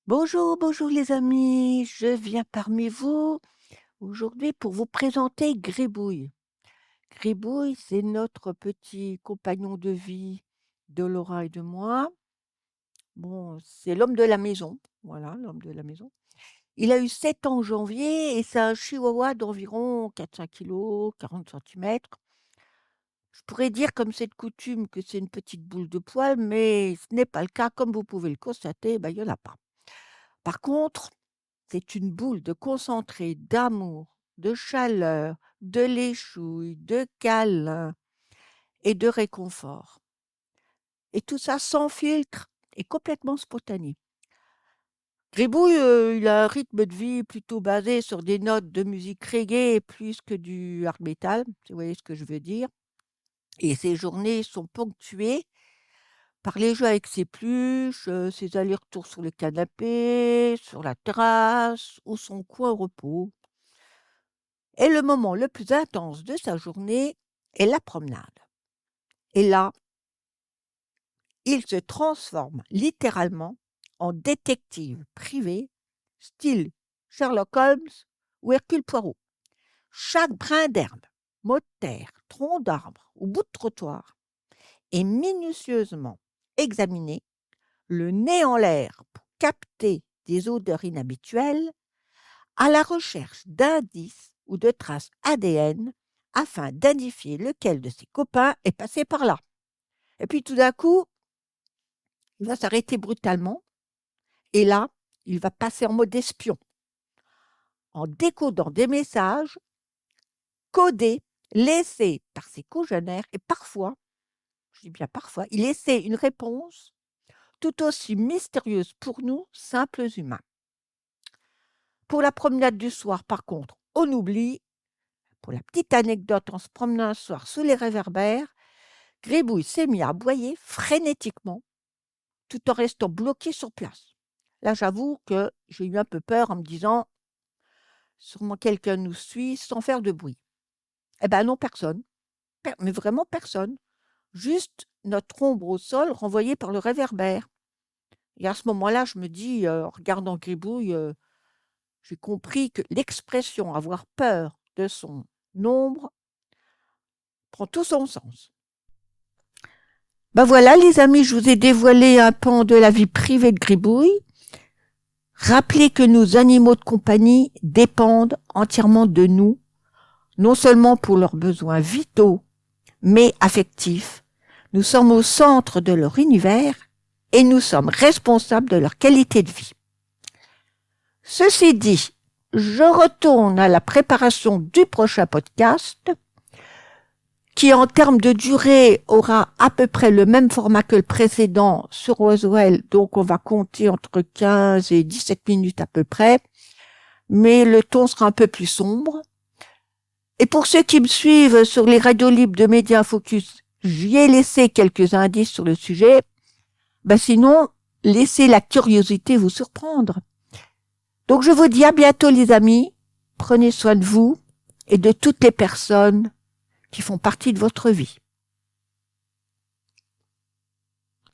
Bonjour, bonjour les amis, je viens parmi vous aujourd'hui pour vous présenter Gribouille. Gribouille, c'est notre petit compagnon de vie de Laura et de moi. Bon, c'est l'homme de la maison, voilà, l'homme de la maison. Il a eu 7 ans en janvier et c'est un chihuahua d'environ 4-5 kilos, 40 centimètres. Je pourrais dire, comme c'est de coutume, que c'est une petite boule de poil, mais ce n'est pas le cas. Comme vous pouvez le constater, ben, il n'y en a pas. Par contre, c'est une boule de concentré d'amour, de chaleur, de léchouille, de câlin et de réconfort. Et tout ça sans filtre et complètement spontané. Gribouille, il a un rythme de vie plutôt basé sur des notes de musique reggae plus que du hard metal, si vous voyez ce que je veux dire. Et ses journées sont ponctuées par les jeux avec ses pluches, ses allers-retours sur le canapé, sur la terrasse ou son coin au repos. Et le moment le plus intense de sa journée est la promenade. Et là, il se transforme littéralement en détective privé, style Sherlock Holmes ou Hercule Poirot. Chaque brin d'herbe, mot de terre, tronc d'arbre ou bout de trottoir est minutieusement examiné, le nez en l'air pour capter des odeurs inhabituelles, à la recherche d'indices ou de traces ADN afin d'indiquer lequel de ses copains est passé par là. Et puis tout d'un coup, il va s'arrêter brutalement et là, il va passer en mode espion en décodant des messages codés laissés par ses congénères et parfois, je dis bien parfois, il essaie une réponse tout aussi mystérieuse pour nous, simples humains. Pour la promenade du soir, par contre, on oublie. Pour la petite anecdote, en se promenant un soir sous les réverbères, Gribouille s'est mis à aboyer frénétiquement, tout en restant bloqué sur place. Là, j'avoue que j'ai eu un peu peur en me disant, sûrement quelqu'un nous suit sans faire de bruit. Eh ben non, personne. Mais vraiment personne. Juste notre ombre au sol renvoyée par le réverbère. Et à ce moment-là, je me dis, en regardant Gribouille, j'ai compris que l'expression avoir peur de son ombre prend tout son sens. Ben voilà, les amis, je vous ai dévoilé un pan de la vie privée de Gribouille. Rappelez que nos animaux de compagnie dépendent entièrement de nous, non seulement pour leurs besoins vitaux, mais affectifs. Nous sommes au centre de leur univers et nous sommes responsables de leur qualité de vie. Ceci dit, je retourne à la préparation du prochain podcast qui, en termes de durée, aura à peu près le même format que le précédent sur Roswell. Donc, on va compter entre 15 et 17 minutes à peu près. Mais le ton sera un peu plus sombre. Et pour ceux qui me suivent sur les radios libres de Média Focus, j'y ai laissé quelques indices sur le sujet. Sinon, laissez la curiosité vous surprendre. Donc, je vous dis à bientôt, les amis. Prenez soin de vous et de toutes les personnes qui font partie de votre vie.